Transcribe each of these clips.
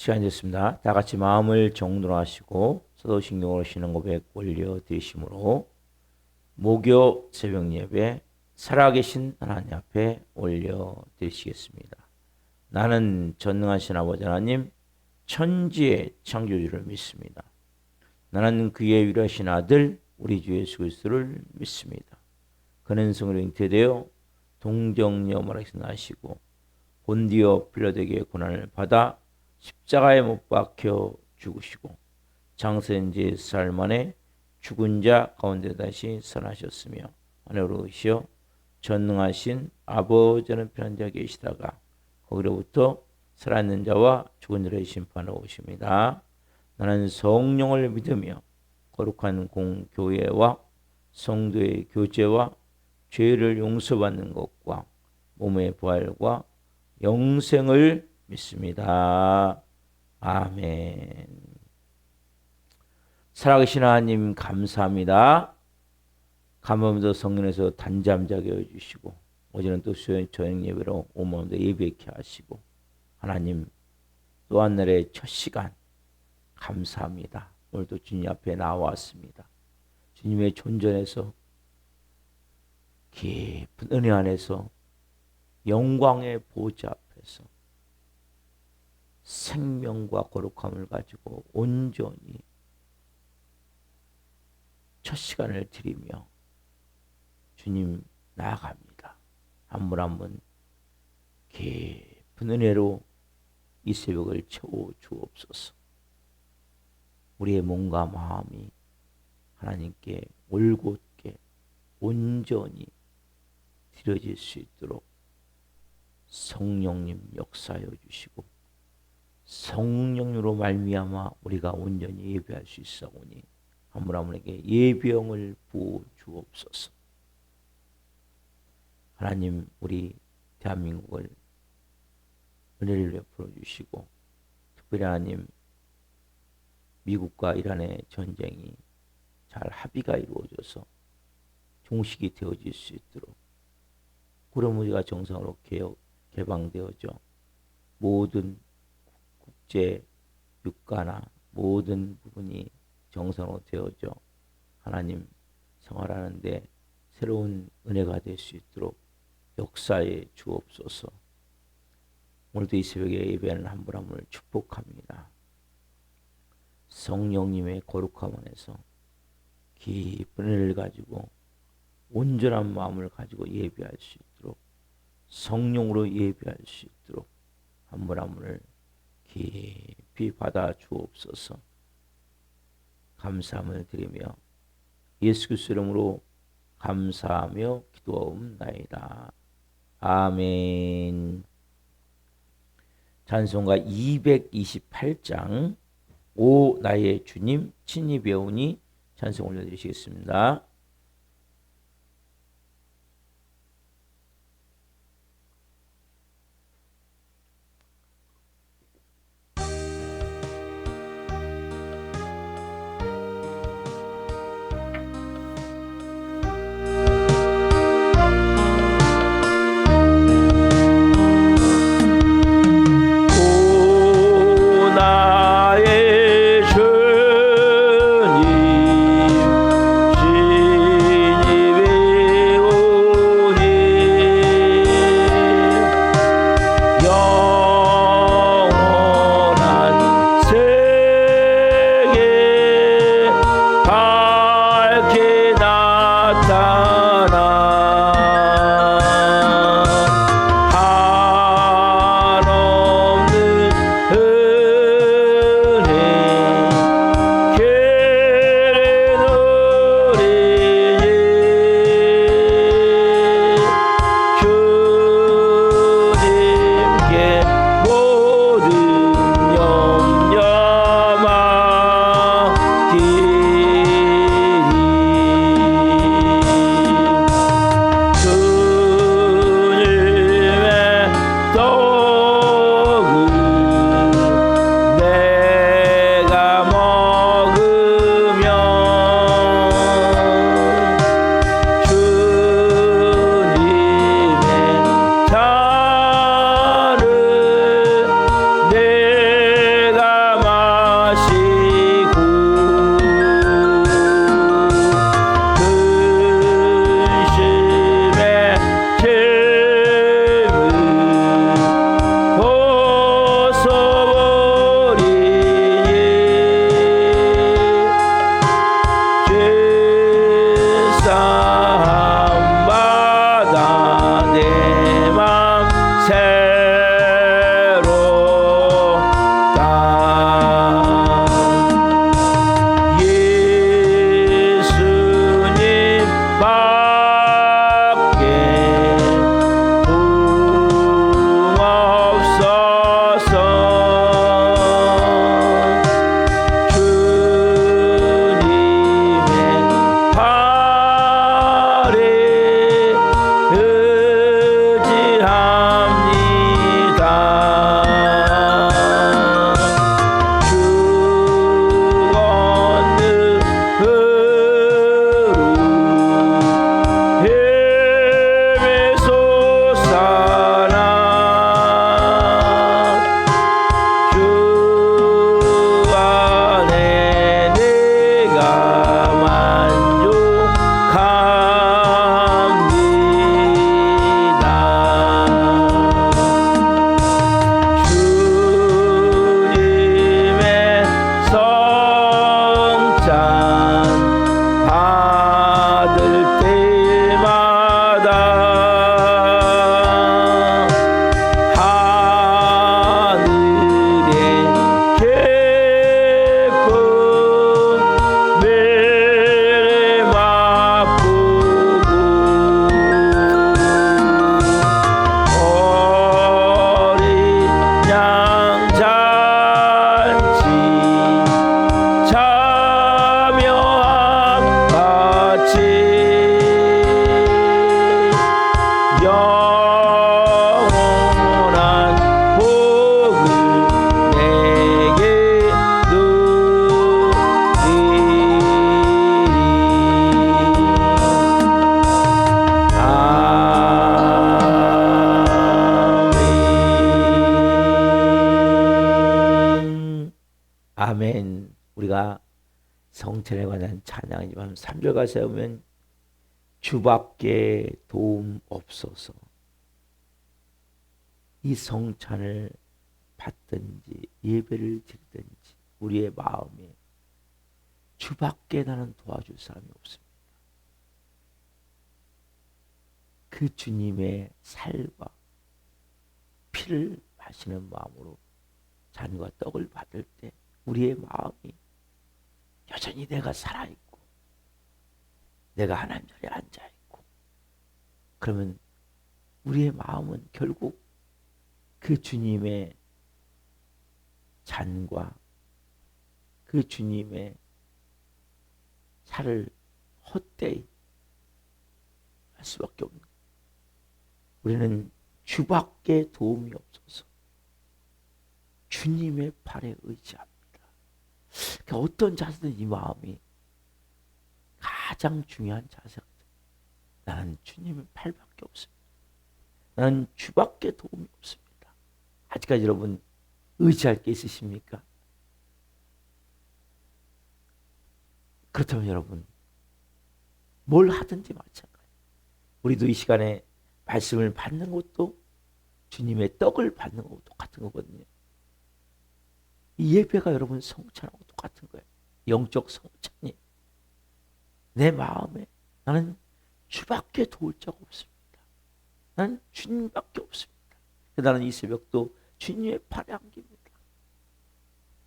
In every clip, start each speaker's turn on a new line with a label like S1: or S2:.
S1: 시간이 됐습니다. 다 같이 마음을 정돈하시고 사도신경으로 신앙 고백 올려드리심으로 목요 새벽 예배 살아계신 하나님 앞에 올려드리시겠습니다. 나는 전능하신 아버지 하나님 천지의 창조주를 믿습니다. 나는 그의 유일하신 아들 우리 주 예수 그리스도를 믿습니다. 그는 성으로 잉태되어 동정녀 마리아에서 나시고 본디오 빌라도에게 고난을 받아 십자가에 못 박혀 죽으시고 장사된 지 4일 만에 죽은 자 가운데 다시 살아나셨으며 하늘로 오시어 전능하신 아버지는 편한 자 계시다가 거기로부터 살아있는 자와 죽은 자를 심판하러 오십니다. 나는 성령을 믿으며 거룩한 공교회와 성도의 교제와 죄를 용서받는 것과 몸의 부활과 영생을 믿습니다. 아멘. 살아계신 하나님 감사합니다. 감사합니다. 성령에서 단잠자게 해주시고 어제는 또 저녁 예배로 오늘도 예배케 하시고 하나님 또 한 날의 첫 시간 감사합니다. 오늘도 주님 앞에 나왔습니다. 주님의 존전에서 깊은 은혜 안에서 영광의 보좌 앞에서 생명과 거룩함을 가지고 온전히 첫 시간을 드리며 주님 나아갑니다. 한 분 한 분 깊은 은혜로 이 새벽을 채워 주옵소서. 우리의 몸과 마음이 하나님께 올곧게 온전히 드려질 수 있도록 성령님 역사하여 주시고 성령으로 말미암아 우리가 온전히 예배할 수 있사오니 한 분 한 분에게 예비영을 부어 주옵소서. 하나님 우리 대한민국을 은혜를 베풀어 주시고 특별히 하나님 미국과 이란의 전쟁이 잘 합의가 이루어져서 종식이 되어질 수 있도록 구름우리가 정상으로 개방되어져 모든 국제 유가나 모든 부분이 정상으로 되어져 하나님 생활하는데 새로운 은혜가 될 수 있도록 역사에 주옵소서. 오늘도 이 새벽에 예배하는 한 분 한 분을 축복합니다. 성령님의 거룩함 안에서 깊은 은혜를 가지고 온전한 마음을 가지고 예배할 수 있도록 성령으로 예배할 수 있도록 한 분 한 분을 깊이 받아 주옵소서. 감사함을 드리며 예수 그리스도 이름으로 감사하며 기도하옵나이다. 아멘. 찬송가 228장 오 나의 주님 친히 배우니 찬송 올려드리시겠습니다. 아멘. 우리가 성찬에 관한 찬양이지만 3절 가사에 보면 주밖에 도움 없어서 이 성찬을 받든지 예배를 드리든지 우리의 마음에 주밖에 나는 도와줄 사람이 없습니다. 그 주님의 살과 피를 마시는 마음으로 잔과 떡을 받을 때 우리의 마음이 여전히 내가 살아있고 내가 하나님 자리에 앉아있고 그러면 우리의 마음은 결국 그 주님의 잔과 그 주님의 살을 헛되이 할 수밖에 없는 거예요. 우리는 주밖에 도움이 없어서 주님의 팔에 의지합니다. 그러니까 어떤 자세든 이 마음이 가장 중요한 자세거든. 나는 주님의 팔밖에 없습니다. 나는 주밖에 도움이 없습니다. 아직까지 여러분 의지할 게 있으십니까? 그렇다면 여러분 뭘 하든지 마찬가지. 우리도 이 시간에 말씀을 받는 것도 주님의 떡을 받는 것도 똑같은 거거든요. 이 예배가 여러분 성찬하고 똑같은 거예요. 영적 성찬이 내 마음에 나는 주밖에 도울 자가 없습니다. 나는 주님밖에 없습니다. 나는 이 새벽도 주님의 팔에 안깁니다.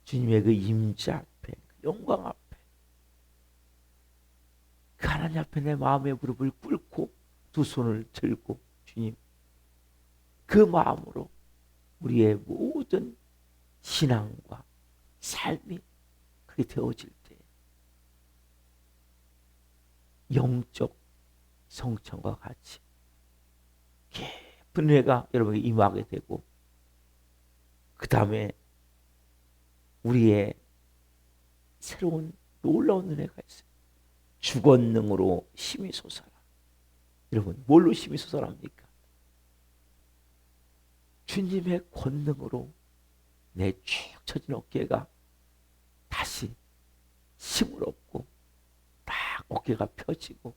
S1: 주님의 그 임재 앞에 그 영광 앞에 그 하나님 앞에 내 마음의 무릎을 꿇고 두 손을 들고 주님 그 마음으로 우리의 모든 신앙과 삶이 그렇게 되어질 때 영적 성찬과 같이 깊은 은혜가 여러분에게 임하게 되고 그 다음에 우리의 새로운 놀라운 은혜가 있어요. 주권능으로 힘이 솟아라. 여러분 뭘로 힘이 솟아납니까? 주님의 권능으로 내 축 처진 어깨가 다시 힘을 얻고 딱 어깨가 펴지고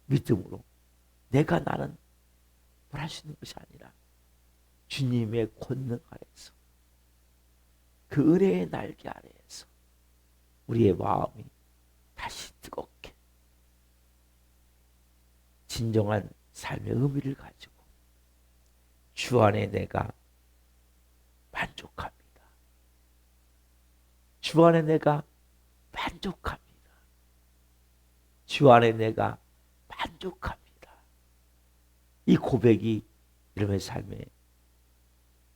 S1: 믿음으로 내가 나는 뭘 할 수 있는 것이 아니라 주님의 권능 아래에서 그 은혜의 날개 아래에서 우리의 마음이 다시 뜨겁게 진정한 삶의 의미를 가지고 주 안에 내가 만족합니다. 주 안에 내가 만족합니다. 주 안에 내가 만족합니다. 이 고백이 여러분의 삶에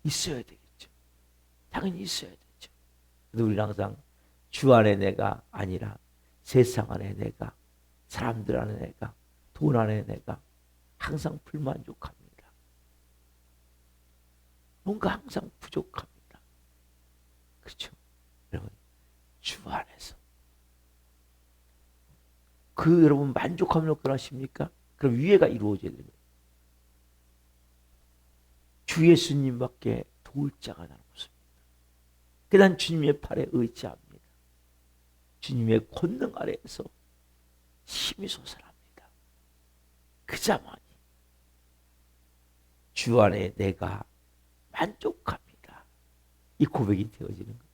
S1: 있어야 되겠죠. 당연히 있어야 되죠. 근데 우리는 항상 주 안에 내가 아니라 세상 안에 내가, 사람들 안에 내가, 돈 안에 내가 항상 불만족합니다. 뭔가 항상 부족합니다. 그렇죠? 여러분 주 안에서 그 여러분 만족함을 얻고 하십니까? 그럼 위에가 이루어져야 됩니다. 주 예수님밖에 도울 자가 나는 없습니다. 난 주님의 팔에 의지합니다. 주님의 권능 아래에서 힘이 솟아납니다. 그자만이 주 안에 내가 만족합니다. 이 고백이 되어지는 거예요.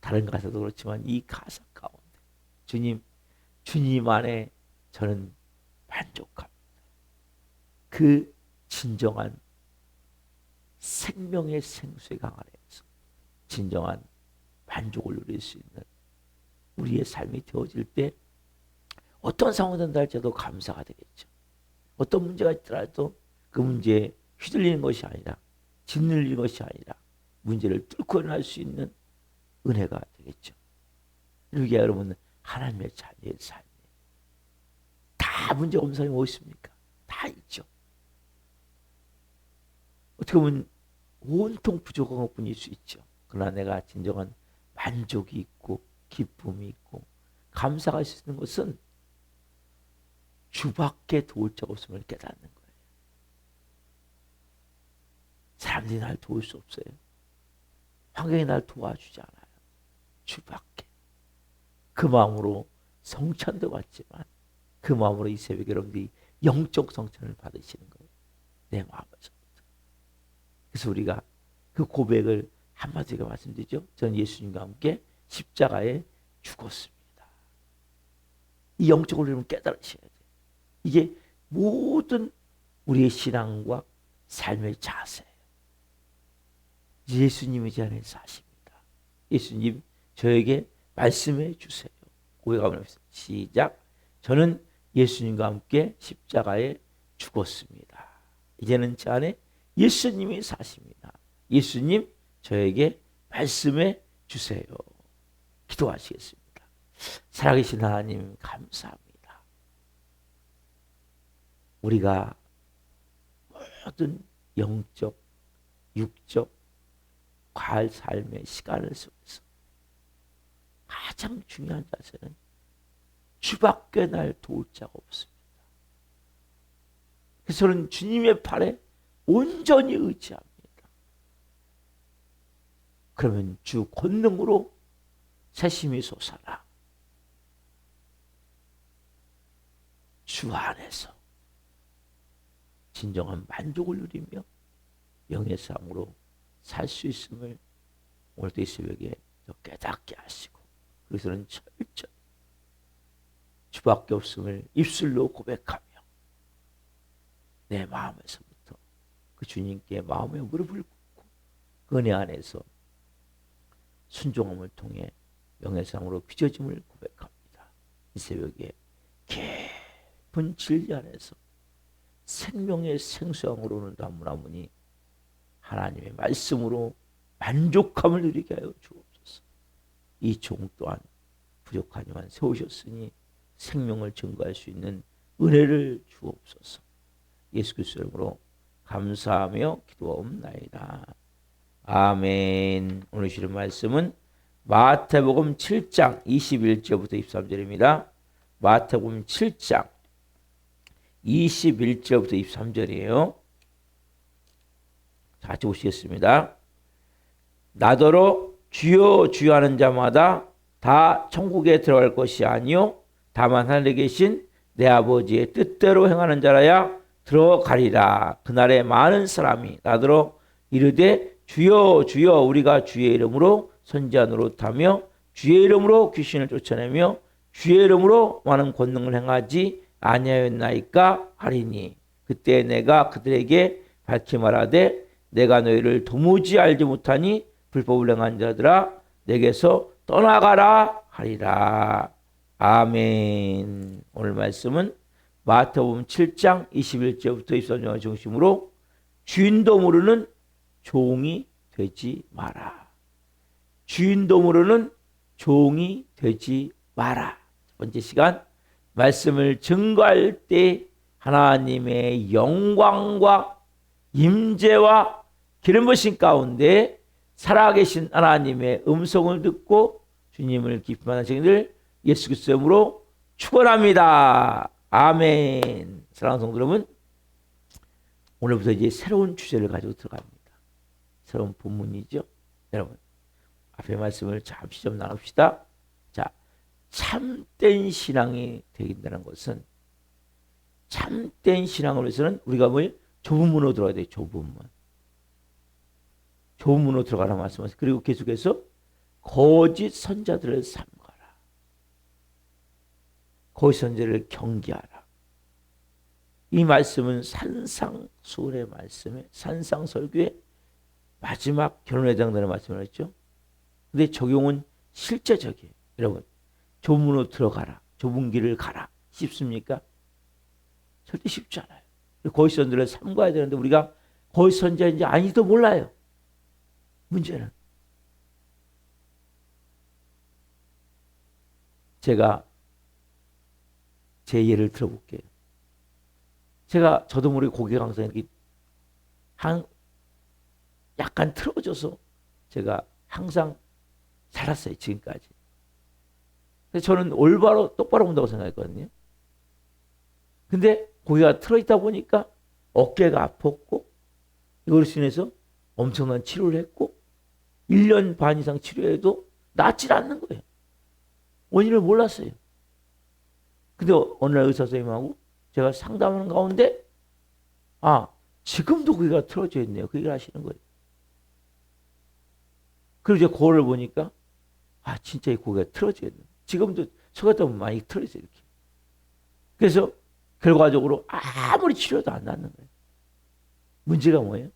S1: 다른 가사도 그렇지만 이 가사 가운데 주님 안에 저는 만족합니다. 그 진정한 생명의 생수의 강 아래에서 진정한 만족을 누릴 수 있는 우리의 삶이 되어질 때 어떤 상황이 된다 할지라도 감사가 되겠죠. 어떤 문제가 있더라도 그 문제에 휘둘리는 것이 아니라 짓눌리는 것이 아니라 문제를 뚫고 일어날 수 있는 은혜가 되겠죠. 이게 여러분 하나님의 자녀의 삶이에요. 다 문제가 없는 사람이 어디 있습니까? 다 있죠. 어떻게 보면 온통 부족한 것뿐일 수 있죠. 그러나 내가 진정한 만족이 있고 기쁨이 있고 감사가 있는 것은 주밖에 도울 자가 없음을 깨닫는 거예요. 사람들이 날 도울 수 없어요. 환경이 날 도와주지 않아요. 주밖에. 그 마음으로 성찬도 받지만 그 마음으로 이 새벽에 여러분들이 영적 성찬을 받으시는 거예요. 내 마음에서부터. 그래서 우리가 그 고백을 한마디로 말씀드리죠. 저는 예수님과 함께 십자가에 죽었습니다. 이 영적으로 여러분 깨달으셔야 돼요. 이게 모든 우리의 신앙과 삶의 자세예요. 예수님이 제 안에 사십니다. 예수님 저에게 말씀해 주세요. 고백하면 시작. 저는 예수님과 함께 십자가에 죽었습니다. 이제는 제 안에 예수님이 사십니다. 예수님 저에게 말씀해 주세요. 기도하시겠습니다. 살아계신 하나님 감사합니다. 우리가 모든 영적, 육적, 과할 삶의 시간을 속에서 가장 중요한 자세는 주밖에 날 도울 자가 없습니다. 그래서 저는 주님의 팔에 온전히 의지합니다. 그러면 주 권능으로 새심이 솟아나 주 안에서 진정한 만족을 누리며 영의 삶으로 살 수 있음을 오늘도 이 새벽에 더 깨닫게 하시고, 그래서는 철저히 주밖에 없음을 입술로 고백하며 내 마음에서부터 그 주님께 마음의 무릎을 꿇고 그 은혜 안에서 순종함을 통해 영의 삶으로 빚어짐을 고백합니다. 이 새벽에 깊은 진리 안에서 생명의 생수함으로 오늘도 한문하무니 하나님의 말씀으로 만족함을 누리게 하여 주옵소서. 이 종 또한 부족하지만 세우셨으니 생명을 증거할 수 있는 은혜를 주옵소서. 예수 그리스도 이름으로 감사하며 기도하옵나이다. 아멘. 오늘 주신 말씀은 마태복음 7장 21절부터 23절입니다. 마태복음 7장 21절부터 23절이에요. 같이 보시겠습니다. 나더러 주여 주여 하는 자마다 다 천국에 들어갈 것이 아니요 다만 하늘에 계신 내 아버지의 뜻대로 행하는 자라야 들어가리라. 그날에 많은 사람이 나더러 이르되 주여 주여 우리가 주의 이름으로 선지자 노릇하며 주의 이름으로 귀신을 쫓아내며 주의 이름으로 많은 권능을 행하지 아니하였나이까 하리니 그때 내가 그들에게 밝히 말하되 내가 너희를 도무지 알지 못하니 불법을 행한 자들아 내게서 떠나가라 하리라. 아멘. 오늘 말씀은 마태복음 7장 21절부터 23절 중심으로 주인도 모르는 종이 되지 마라. 주인도 모르는 종이 되지 마라. 첫 번째 시간 말씀을 증거할 때 하나님의 영광과 임재와 기름 부으심 가운데 살아계신 하나님의 음성을 듣고 주님을 기뻐하는 자들 예수 그리스도 이름으로 축원합니다. 아멘. 사랑하는 성도 여러분, 오늘부터 이제 새로운 주제를 가지고 들어갑니다. 새로운 본문이죠. 여러분, 앞에 말씀을 잠시 좀 나눕시다. 자, 참된 신앙이 되긴다는 것은 참된 신앙을 위해서는 우리가 뭘 좁은 문으로 들어가야 돼요. 좁은 문. 좁은 문으로 들어가라는 말씀하세요. 그리고 계속해서 거짓 선자들을 삼가라. 거짓 선자를 경계하라. 이 말씀은 산상수훈의 말씀에 산상설교의 마지막 결론에 해당되는 말씀을 했죠. 근데 적용은 실제적이에요. 여러분, 좁은 문으로 들어가라. 좁은 길을 가라. 쉽습니까? 절대 쉽지 않아요. 거짓 선자를 삼가야 되는데 우리가 거짓 선자인지 아닌지도 몰라요. 문제는 제가 제 예를 들어볼게요. 저도 모르게 고개 항상 이렇게 약간 틀어져서 제가 항상 살았어요. 지금까지. 그래서 저는 똑바로 본다고 생각했거든요. 근데 고개가 틀어있다 보니까 어깨가 아팠고 이걸 인해서 엄청난 치료를 했고 1년 반 이상 치료해도 낫질 않는 거예요. 원인을 몰랐어요. 근데 어느 날 의사 선생님하고 제가 상담하는 가운데 지금도 고개가 틀어져 있네요. 그 얘기를 하시는 거예요. 그리고 이제 거울을 보니까 진짜 이 고개가 틀어져 있네. 지금도 저것도 많이 틀어져 이렇게. 그래서 결과적으로 아무리 치료도 안 낫는 거예요. 문제가 뭐예요?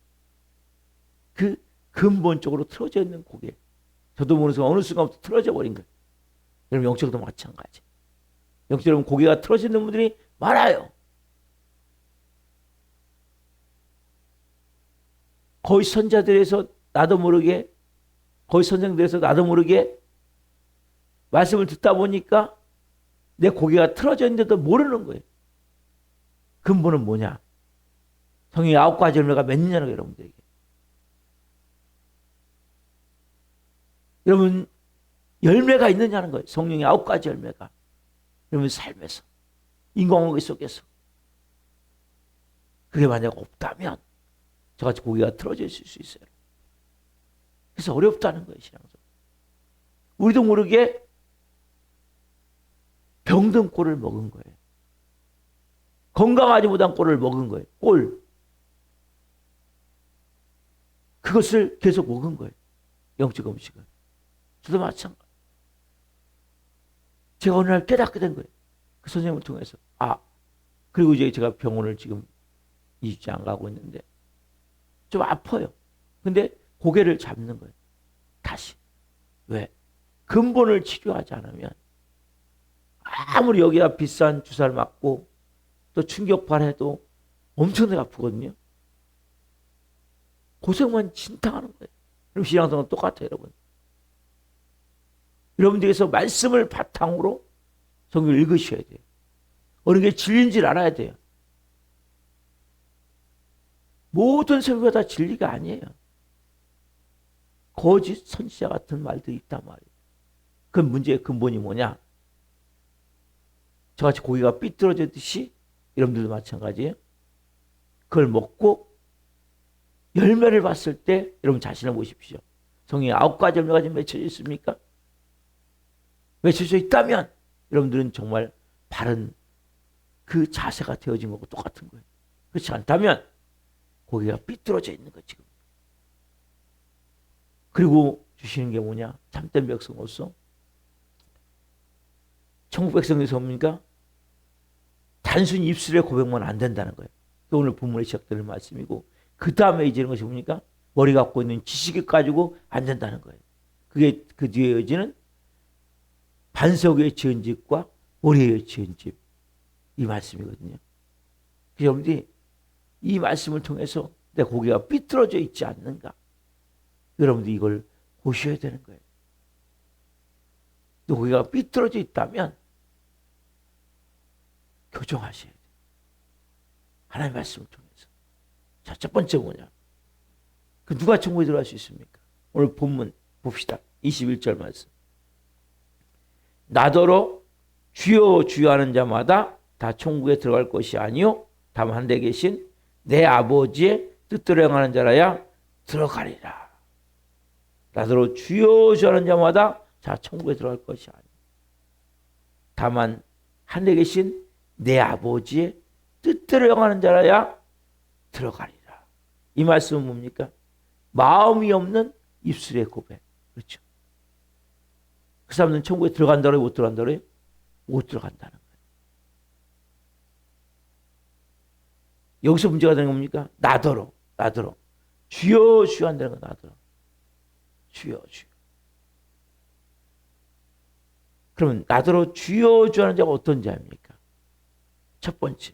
S1: 그 근본적으로 틀어져 있는 고개. 저도 모르는 순간 어느 순간부터 틀어져 버린 거예요. 여러분 영적도 마찬가지. 영적으로 고개가 틀어져 있는 분들이 많아요. 거의 선자들에서 나도 모르게, 거의 선생들에서 나도 모르게 말씀을 듣다 보니까 내 고개가 틀어져 있는데도 모르는 거예요. 근본은 뭐냐? 성령의 9가지 열매가 몇 있냐는 거예요, 여러분들에게. 여러분, 열매가 있느냐는 거예요. 성령의 9가지 열매가. 여러분 삶에서, 인간관계 속에서. 그게 만약 없다면 저같이 고개가 틀어져 있을 수 있어요. 그래서 어렵다는 거예요, 신앙생활. 우리도 모르게 병든 꼴을 먹은 거예요. 건강하지 못한 꼴을 먹은 거예요. 꼴. 그것을 계속 먹은 거예요. 영적 음식을. 저도 마찬가지. 제가 어느 날 깨닫게 된 거예요. 그 선생님을 통해서. 그리고 이제 제가 병원을 지금 2주째 안 가고 있는데 좀 아파요. 근데 고개를 잡는 거예요. 다시. 왜? 근본을 치료하지 않으면 아무리 여기다 비싼 주사를 맞고 또 충격파 해도 엄청나게 아프거든요. 고생만 진탕하는 거예요. 그럼 신앙생활은 똑같아요, 여러분. 여러분들께서 말씀을 바탕으로 성경을 읽으셔야 돼요. 어느 게 진리인지를 알아야 돼요. 모든 설교가 다 진리가 아니에요. 거짓 선지자 같은 말들이 있단 말이에요. 그 문제의 근본이 뭐냐? 저같이 고기가 삐뚤어졌듯이 여러분들도 마찬가지예요. 그걸 먹고 열매를 봤을 때 여러분 자신을 보십시오. 성경에 9가지 열매가 지금 맺혀져 있습니까? 맺혀져 있다면 여러분들은 정말 바른 그 자세가 되어진 것과 똑같은 거예요. 그렇지 않다면 고기가 삐뚤어져 있는 거 지금. 그리고 주시는 게 뭐냐? 참된 백성으로서 천국 백성에서 뭡니까? 단순히 입술의 고백만 안 된다는 거예요. 오늘 본문에 시작되는 말씀이고 그 다음에 이제는 것이 뭡니까? 머리 갖고 있는 지식을 가지고 안 된다는 거예요. 그게 그 뒤에 이어지는 반석의 지은 집과 모래의 지은 집. 이 말씀이거든요. 그래서 여러분들이 이 말씀을 통해서 내 고개가 삐뚤어져 있지 않는가? 여러분들이 이걸 보셔야 되는 거예요. 또 고개가 삐뚤어져 있다면 교정하셔야 돼요. 하나님의 말씀을 통해서. 자, 첫 번째 뭐냐? 그 누가 천국에 들어갈 수 있습니까? 오늘 본문 봅시다. 21절 말씀. 나더러 주여 주여 하는 자마다 다 천국에 들어갈 것이 아니요 다만 한 데 계신 내 아버지의 뜻대로 행하는 자라야 들어가리라. 나더러 주여 주여 하는 자마다 다 천국에 들어갈 것이 아니요 다만 한 데 계신 내 아버지의 뜻대로 행하는 자라야 들어가리라. 이 말씀은 뭡니까? 마음이 없는 입술의 고백. 그렇죠. 그 사람들은 천국에 들어간다고요? 못 들어간다고요? 못 들어간다는 거예요. 여기서 문제가 되는 겁니까? 나더러 주여 주여 한다는 거. 나더러 주여 주여. 그러면 나더러 주여 주여 하는 자가 어떤 자입니까? 첫 번째,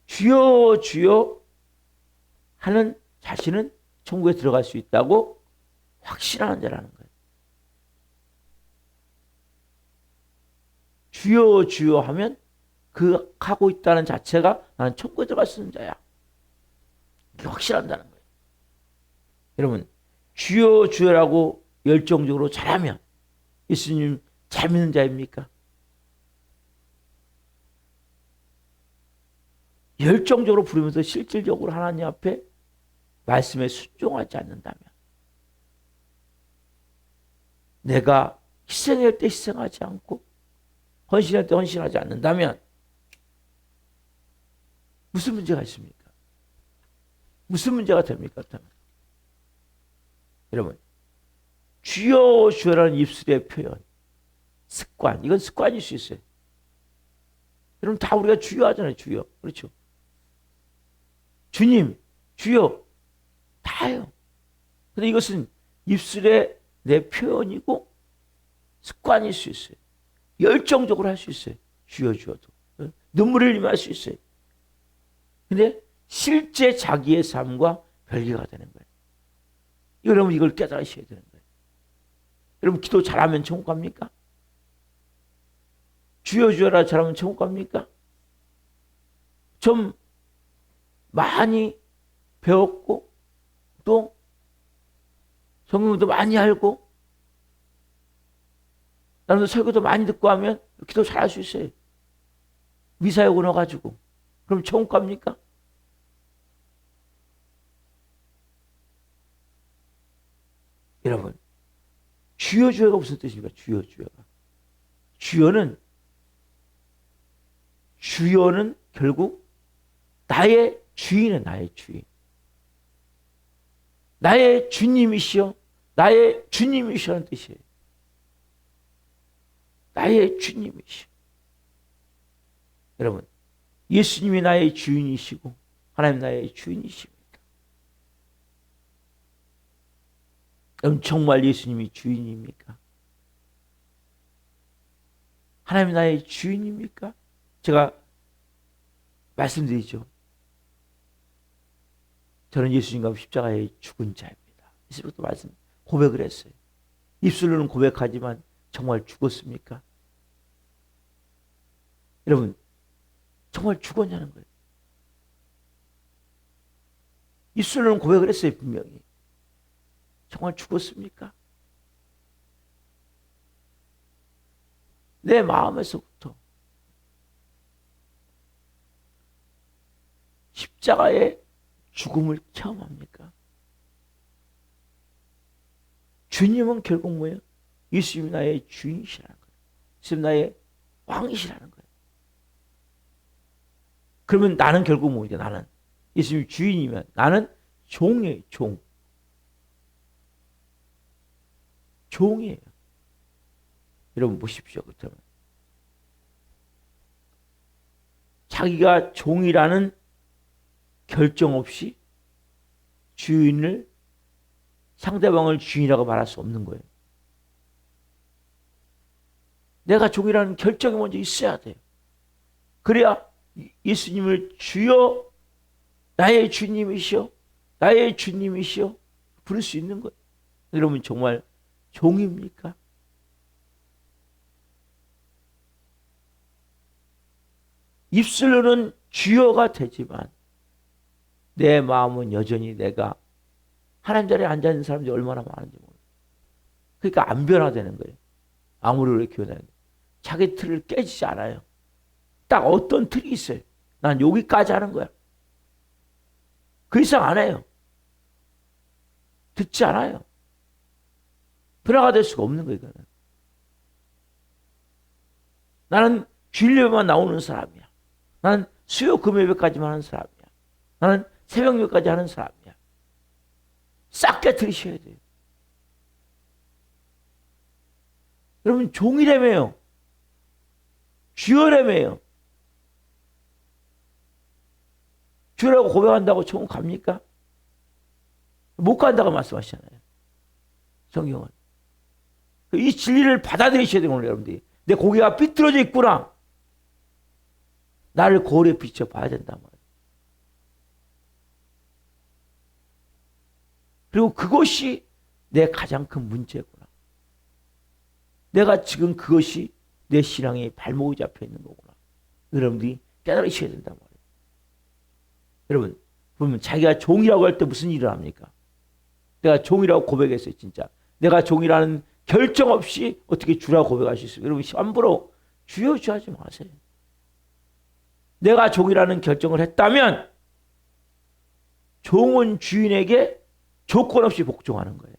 S1: 주여 주여 하는 자신은 천국에 들어갈 수 있다고 확신하는 자라는 거예요. 주여 주여 하면 그 하고 있다는 자체가 나는 천국에 들어갈 수 있는 자야. 이게 확실한다는 거예요. 여러분, 주여 주여라고 열정적으로 잘하면 예수님 잘 믿는 자입니까? 열정적으로 부르면서 실질적으로 하나님 앞에 말씀에 순종하지 않는다면 내가 희생할 때 희생하지 않고 헌신할 때 헌신하지 않는다면 무슨 문제가 있습니까? 무슨 문제가 됩니까? 여러분, 주여 주여라는 입술의 표현, 습관, 이건 습관일 수 있어요. 여러분 다 우리가 주여 하잖아요. 주여. 그렇죠? 주님, 주여 다요. 근데 이것은 입술의 내 표현이고 습관일 수 있어요. 열정적으로 할 수 있어요. 주여 주여도. 눈물을 흘리며 할 수 있어요. 근데 실제 자기의 삶과 별개가 되는 거예요. 여러분 이걸 깨달으셔야 되는 거예요. 여러분 기도 잘하면 천국 갑니까? 주여 주여라 잘하면 천국 갑니까? 좀 많이 배웠고 또 성경도 많이 알고 나는 설교도 많이 듣고 하면 기도 잘할 수 있어요. 미사역 넣어가지고 그럼 천국 갑니까? 여러분 주여 주여가 무슨 뜻입니까? 주여 주여가 주여는 결국 나의 주인은 나의 주인, 나의 주님이시여, 나의 주님이시라는 뜻이에요. 나의 주님이시여. 여러분 예수님이 나의 주인이시고 하나님 나의 주인이십니까? 여러분 정말 예수님이 주인입니까? 하나님 나의 주인입니까? 제가 말씀드리죠. 저는 예수님과 십자가에 죽은 자입니다. 이제부터 말씀 고백을 했어요. 입술로는 고백하지만 정말 죽었습니까? 여러분 정말 죽었냐는 거예요. 입술로는 고백을 했어요. 분명히. 정말 죽었습니까? 내 마음에서부터 십자가의 죽음을 체험합니까? 주님은 결국 뭐예요? 예수님이 나의 주인이시라는 거예요. 예수님 나의 왕이시라는 거예요. 그러면 나는 결국 뭐죠? 나는 예수님이 주인이면 나는 종이에요. 종이에요. 여러분 보십시오. 그렇다면 자기가 종이라는 결정 없이 주인을 상대방을 주인이라고 말할 수 없는 거예요. 내가 종이라는 결정이 먼저 있어야 돼요. 그래야 예수님을 주여 나의 주님이시여 나의 주님이시여 부를 수 있는 거예요. 여러분 정말 종입니까? 입술로는 주여가 되지만 내 마음은 여전히 내가 하나님 자리에 앉아있는 사람들이 얼마나 많은지 모르겠어요. 그러니까 안 변화되는 거예요. 아무리 그렇게 교단해도 자기 틀을 깨지지 않아요. 딱 어떤 틀이 있어요. 난 여기까지 하는 거야. 그 이상 안 해요. 듣지 않아요. 변화가 될 수가 없는 거예요. 이거는. 나는 주일예배만 나오는 사람이야. 나는 수요 금요일까지만 하는 사람이야. 나는 새벽 예배까지 하는 사람이야. 싹 깨트리셔야 돼요. 여러분 종이라며요. 주여라며요. 주라고 고백한다고 천국 갑니까? 못 간다고 말씀하시잖아요. 성경은. 이 진리를 받아들이셔야 돼요. 오늘 여러분들이. 내 고개가 삐뚤어져 있구나. 나를 거울에 비춰봐야 된단 말이에요. 그리고 그것이 내 가장 큰 문제구나. 내가 지금 그것이 내 신앙의 발목이 잡혀 있는 거구나. 여러분들이 깨달으셔야 된단 말이에요. 여러분 보면 자기가 종이라고 할 때 무슨 일을 합니까? 내가 종이라고 고백했어요. 진짜 내가 종이라는 결정 없이 어떻게 주라고 고백하실 수 있어요? 여러분 함부로 주여 주여 하지 마세요. 내가 종이라는 결정을 했다면 종은 주인에게 조건 없이 복종하는 거예요.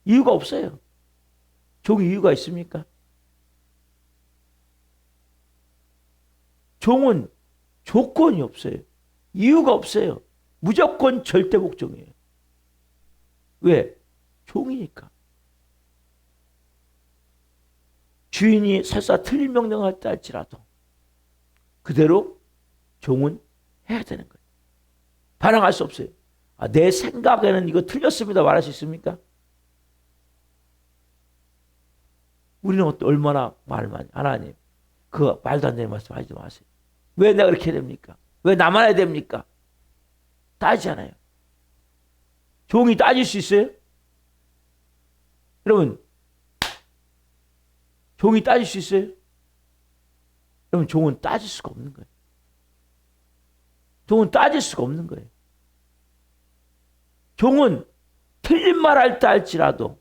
S1: 이유가 없어요. 종이 이유가 있습니까? 종은 조건이 없어요. 이유가 없어요. 무조건 절대 복종이에요. 왜? 종이니까. 주인이 설사 틀린 명령을 했다 할지라도 그대로 종은 해야 되는 거예요. 반항할 수 없어요. 내 생각에는 이거 틀렸습니다 말할 수 있습니까? 우리는 얼마나 말 많이 하나님 그 말도 안 되는 말씀 하지 마세요. 왜 내가 그렇게 됩니까? 왜 나만 해야 됩니까? 따지잖아요. 종이 따질 수 있어요? 여러분 종이 따질 수 있어요? 여러분 종은 따질 수가 없는 거예요. 종은 따질 수가 없는 거예요. 종은 틀린 말 할 때 할지라도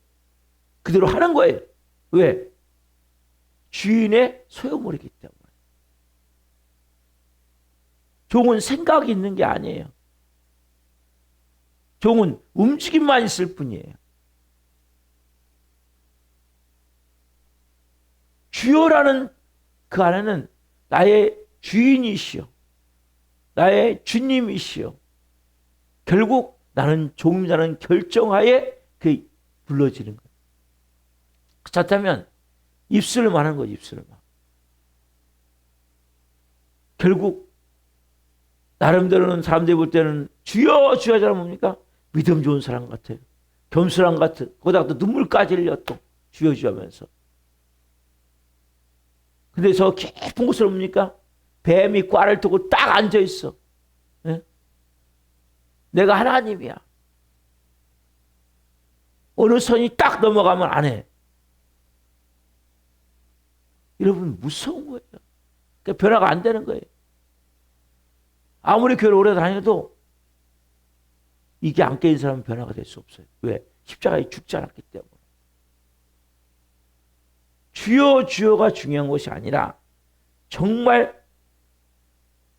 S1: 그대로 하는 거예요. 왜? 주인의 소유물이기 때문에. 종은 생각이 있는 게 아니에요. 종은 움직임만 있을 뿐이에요. 주여라는 그 안에는 나의 주인이시여, 나의 주님이시여, 결국 나는 종이라는 결정하에 그 불러지는 거예요. 그렇다면 입술만 하는 거죠. 입술만. 결국 나름대로는 사람들이 볼 때는 주여 주여 하잖아. 뭡니까? 믿음 좋은 사람 같아요. 겸손한 것 같은. 거기다가 또 눈물까지 흘려 또 주여 주여 하면서. 근데 저 깊은 곳은 뭡니까? 뱀이 꽈를 두고 딱 앉아 있어. 네? 내가 하나님이야. 어느 선이 딱 넘어가면 안 해. 여러분 무서운 거예요. 그러니까 변화가 안 되는 거예요. 아무리 교회를 오래 다녀도 이게 안 깨진 사람은 변화가 될 수 없어요. 왜? 십자가에 죽지 않았기 때문에. 주여 주여가 중요한 것이 아니라 정말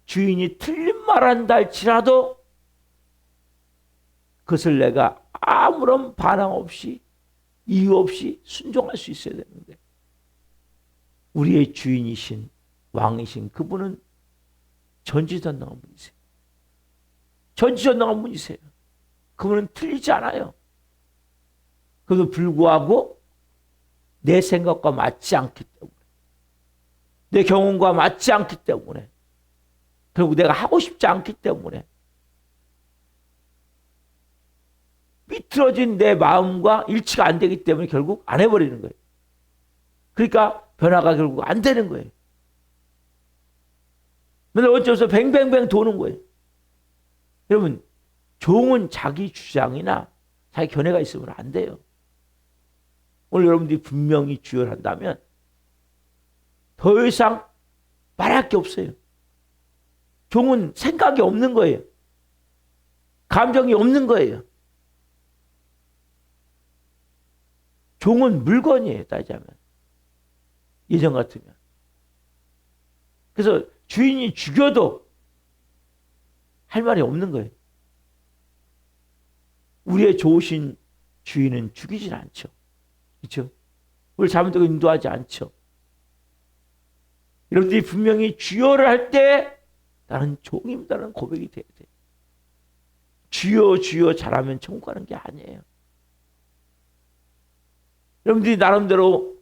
S1: 주인이 틀린 말 한다 할지라도 그것을 내가 아무런 반항 없이 이유 없이 순종할 수 있어야 되는데 우리의 주인이신 왕이신 그분은 전지전능한 분이세요. 전지전능한 분이세요. 그분은 틀리지 않아요. 그래도 불구하고 내 생각과 맞지 않기 때문에 내 경험과 맞지 않기 때문에 결국 내가 하고 싶지 않기 때문에 삐뚤어진 내 마음과 일치가 안 되기 때문에 결국 안 해버리는 거예요. 그러니까 변화가 결국 안 되는 거예요. 맨날 어쩌서 뱅뱅뱅 도는 거예요. 여러분 종은 자기 주장이나 자기 견해가 있으면 안 돼요. 오늘 여러분들이 분명히 주혈한다면 더 이상 말할 게 없어요. 종은 생각이 없는 거예요. 감정이 없는 거예요. 종은 물건이에요. 따지자면. 예전 같으면. 그래서 주인이 죽여도 할 말이 없는 거예요. 우리의 좋으신 주인은 죽이진 않죠. 그렇죠? 우리 잘못되고 인도하지 않죠. 여러분들이 분명히 주여를 할 때 나는 종입니다라는 고백이 돼야 돼요. 주여 주여 잘하면 천국 가는 게 아니에요. 여러분들이 나름대로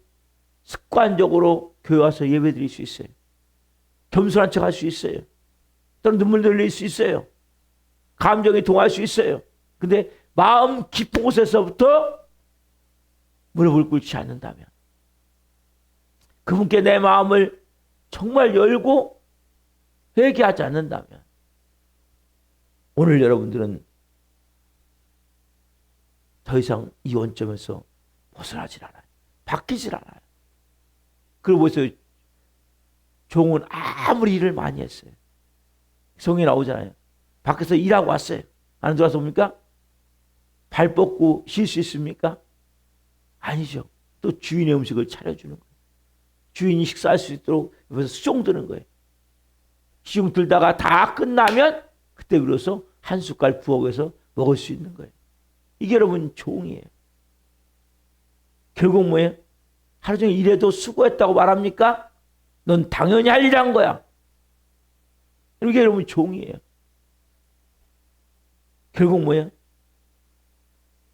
S1: 습관적으로 교회 와서 예배 드릴 수 있어요. 겸손한 척 할 수 있어요. 또는 눈물 흘릴 수 있어요. 감정이 동할 수 있어요. 근데 마음 깊은 곳에서부터 무릎을 꿇지 않는다면 그분께 내 마음을 정말 열고 회개하지 않는다면 오늘 여러분들은 더 이상 이 원점에서 벗어나질 않아요. 바뀌질 않아요. 그리고 보세요. 종은 아무리 일을 많이 했어요. 성경에 나오잖아요. 밖에서 일하고 왔어요. 안에 들어와서 뭡니까? 발 뻗고 쉴 수 있습니까? 아니죠. 또 주인의 음식을 차려주는 거예요. 주인이 식사할 수 있도록 옆에서 수종 드는 거예요. 수종 들다가 다 끝나면 그때 비로소 한 숟갈 부엌에서 먹을 수 있는 거예요. 이게 여러분 종이에요. 결국 뭐예요? 하루 종일 일해도 수고했다고 말합니까? 넌 당연히 할 일 한 거야. 이게 여러분 종이에요. 결국 뭐예요?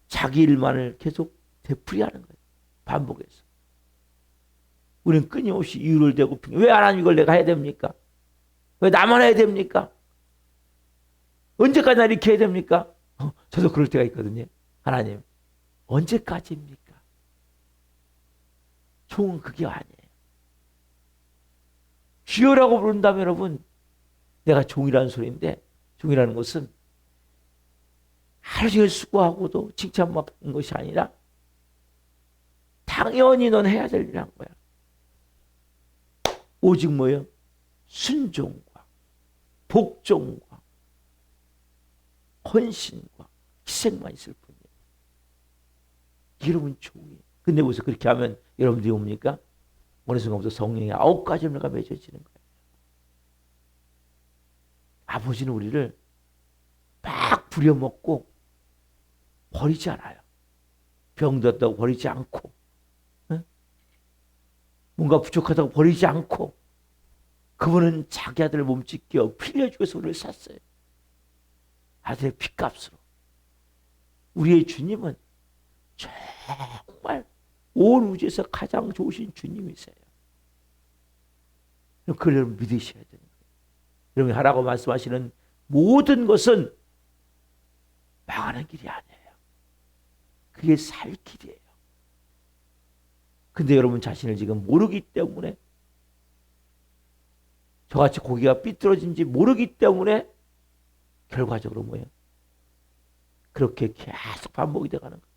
S1: 자기 일만을 계속 되풀이하는 거예요. 반복해서. 우리는 끊임없이 이유를 대고 왜 하나님 이걸 내가 해야 됩니까? 왜 나만 해야 됩니까? 언제까지 나 이렇게 해야 됩니까? 저도 그럴 때가 있거든요. 하나님 언제까지입니까? 종은 그게 아니에요. 주여라고 부른다면 여러분 내가 종이라는 소리인데 종이라는 것은 하루 종일 수고하고도 칭찬받는 것이 아니라 당연히 넌 해야 될 일 한 거야. 오직 뭐예요? 순종과 복종과 헌신과 희생만 있을 뿐이에요. 여러분 종이에요. 근데 무슨 그렇게 하면 여러분들이 옵니까? 어느 순간부터 성령의 9가지 열매가 맺어지는 거예요. 아버지는 우리를 막 부려먹고 버리지 않아요. 병들었다고 버리지 않고, 응? 뭔가 부족하다고 버리지 않고, 그분은 자기 아들 몸짓 끼어 피 흘려주고서 우리를 샀어요. 아들의 피값으로. 우리의 주님은 정말 온 우주에서 가장 좋으신 주님이세요. 그걸 여러분 믿으셔야 돼요. 여러분이 하라고 말씀하시는 모든 것은 망하는 길이 아니에요. 그게 살 길이에요. 근데 여러분 자신을 지금 모르기 때문에 저같이 고기가 삐뚤어진지 모르기 때문에 결과적으로 뭐예요? 그렇게 계속 반복이 돼가는 거예요.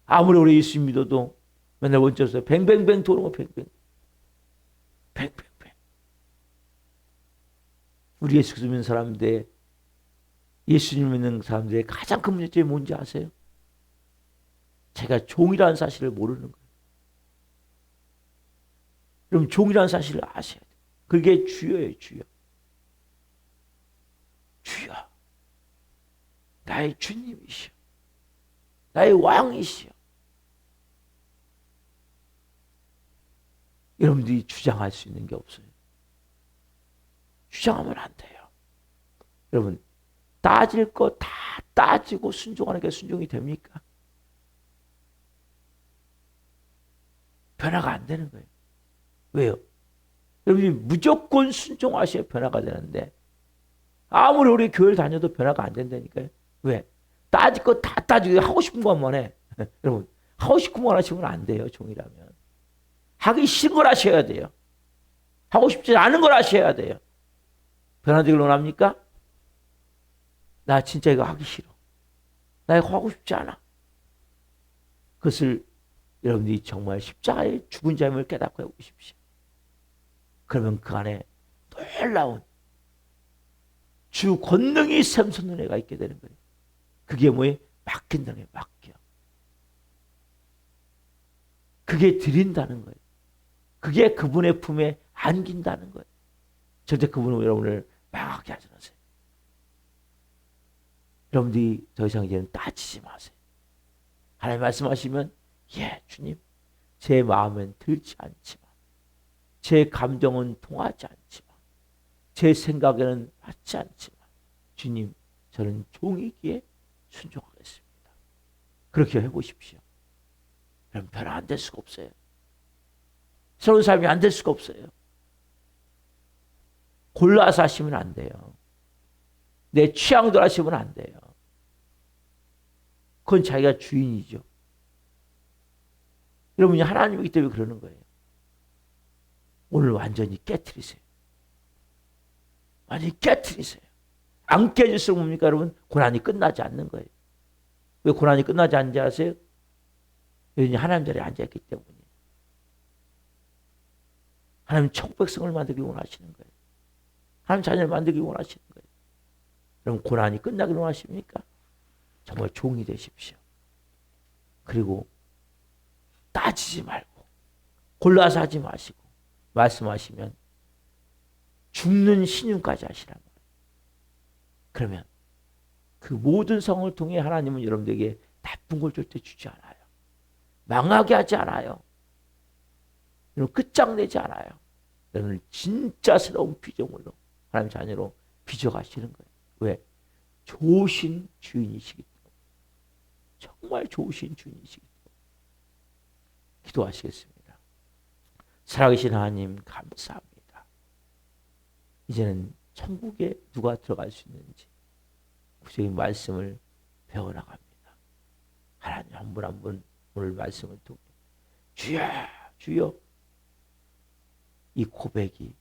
S1: 아무리 우리 예수 믿어도 맨날 원점에서 뱅뱅뱅 도는 거 뱅뱅. 뱅뱅뱅. 우리 예수 믿는 사람들, 예수님 믿는 사람들의 가장 큰 문제점이 뭔지 아세요? 제가 종이라는 사실을 모르는 거예요. 그럼 종이라는 사실을 아셔야 돼요. 그게 주여예요, 주여. 주여. 나의 주님이시여. 나의 왕이시여. 여러분들이 주장할 수 있는 게 없어요. 주장하면 안 돼요. 여러분, 따질 거 다 따지고 순종하는 게 순종이 됩니까? 변화가 안 되는 거예요. 왜요? 여러분이 무조건 순종하셔야 변화가 되는데 아무리 우리 교회를 다녀도 변화가 안 된다니까요. 왜? 따질 거 다 따지고 하고 싶은 것만 해. 여러분 하고 싶은 걸 하시면 안 돼요. 종이라면. 하기 싫은 걸 하셔야 돼요. 하고 싶지 않은 걸 하셔야 돼요. 변화되길 원합니까? 나 진짜 이거 하기 싫어. 나 이거 하고 싶지 않아. 그것을 여러분들이 정말 십자가의 죽은 자임을 깨닫고 해보십시오. 그러면 그 안에 놀라운 주 권능이 샘솟는 은혜가 있게 되는 거예요. 그게 뭐예요? 맡긴다는 거예요. 맡겨. 그게 드린다는 거예요. 그게 그분의 품에 안긴다는 거예요. 절대 그분은 여러분을 망하게 하지 마세요. 여러분들이 더 이상 이제는 따지지 마세요. 하나님 말씀하시면 예 주님 제 마음엔 들지 않지만 제 감정은 통하지 않지만 제 생각에는 맞지 않지만 주님 저는 종이기에 순종하겠습니다. 그렇게 해보십시오. 그럼 변화 안 될 수가 없어요. 새로운 삶이 안 될 수가 없어요. 골라서 하시면 안 돼요. 내 취향대로 하시면 안 돼요. 그건 자기가 주인이죠. 여러분이 하나님이기 때문에 그러는 거예요. 오늘 완전히 깨트리세요. 완전히 깨트리세요. 안 깨질수록 뭡니까 여러분? 고난이 끝나지 않는 거예요. 왜 고난이 끝나지 않는지 아세요? 여러분이 하나님 자리에 앉아있기 때문이에요. 하나님 천국 백성을 만들기 원하시는 거예요. 하나님 자녀를 만들기 원하시는 거예요. 그럼 고난이 끝나기를 원하십니까? 정말 종이 되십시오. 그리고 따지지 말고 골라서 하지 마시고 말씀하시면 죽는 신용까지 하시란 말이에요. 그러면 그 모든 상황을 통해 하나님은 여러분들에게 나쁜 걸 절대 주지 않아요. 망하게 하지 않아요. 여러분 끝장내지 않아요. 여러분을 진짜 새로운 피조물로 하나님 자녀로 빚어가시는 거예요. 왜? 좋으신 주인이시기 때문에. 정말 좋으신 주인이시기 때문에. 기도하시겠습니다. 살아계신 하나님 감사합니다. 이제는 천국에 누가 들어갈 수 있는지 구체적인 말씀을 배워나갑니다. 하나님 한 분 한 분 오늘 말씀을 통해 주여 주여 이 고백이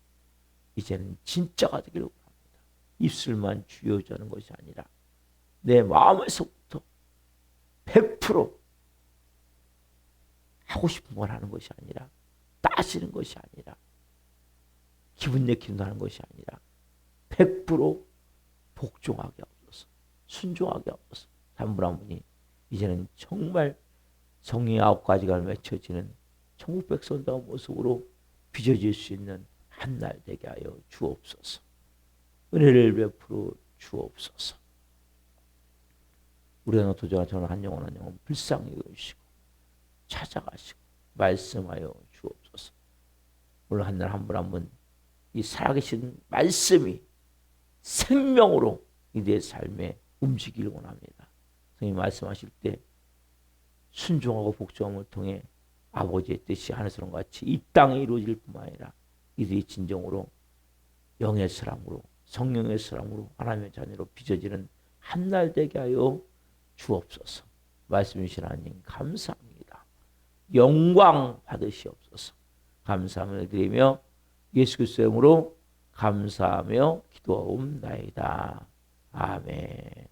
S1: 이제는 진짜가 되기를 원합니다. 입술만 주여 주는 것이 아니라 내 마음에서부터 100% 하고 싶은 걸 하는 것이 아니라 따지는 것이 아니라 기분 내키는 하는 것이 아니라 100% 복종하게 하옵소서. 순종하게 하옵소서. 한 분 한 분이 이제는 정말 성령의 9가지가 맺혀지는 천국 백성다운 모습으로 빚어질 수 있는 한 날 되게 하여 주옵소서. 은혜를 베풀어 주옵소서. 우리가 도전한 저는 한 영혼 한 영혼 불쌍히 여기시고 찾아가시고 말씀하여 주옵소서. 오늘 한 날 한 분 한 분 이 살아계신 말씀이 생명으로 이들의 삶에 움직이길 원합니다. 선생님이 말씀하실 때 순종하고 복종함을 통해 아버지의 뜻이 하늘처럼 같이 이 땅에 이루어질 뿐만 아니라 이들이 진정으로 영의 사람으로 성령의 사람으로 하나님의 자녀로 빚어지는 한 날 되게 하여 주옵소서. 말씀 주신 하나님 감사합니다. 영광 받으시옵소서. 감사함을 드리며 예수 그리스도의 이름으로 감사하며 기도하옵나이다. 아멘.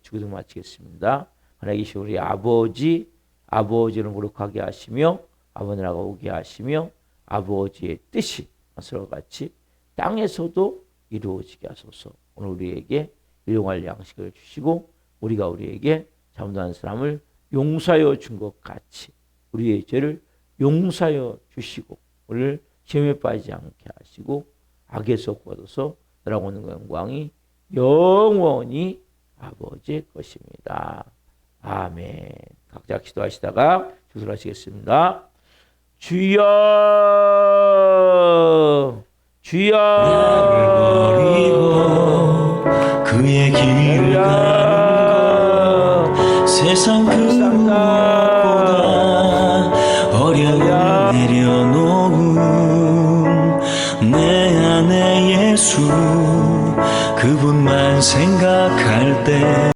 S1: 주기도 마치겠습니다. 하나님 계신 우리 아버지를 거룩하게 하시며 아버지가 오게 하시며 아버지의 뜻이 서로 같이 땅에서도 이루어지게 하소서. 오늘 우리에게 일용할 양식을 주시고 우리가 우리에게 잘못한 사람을 용서하여 준 것 같이 우리의 죄를 용서하여 주시고 오늘 시험에 빠지지 않게 하시고 악에서 구하소서. 나라고 오는 영광이 영원히 아버지의 것입니다. 아멘. 각자 기도하시다가 주술하시겠습니다. 주여 주여
S2: 나를 버리고 그의 길을 가는 것 세상 그 무엇보다 어려움 내려놓음 내 안에 예수 그분만 생각할 때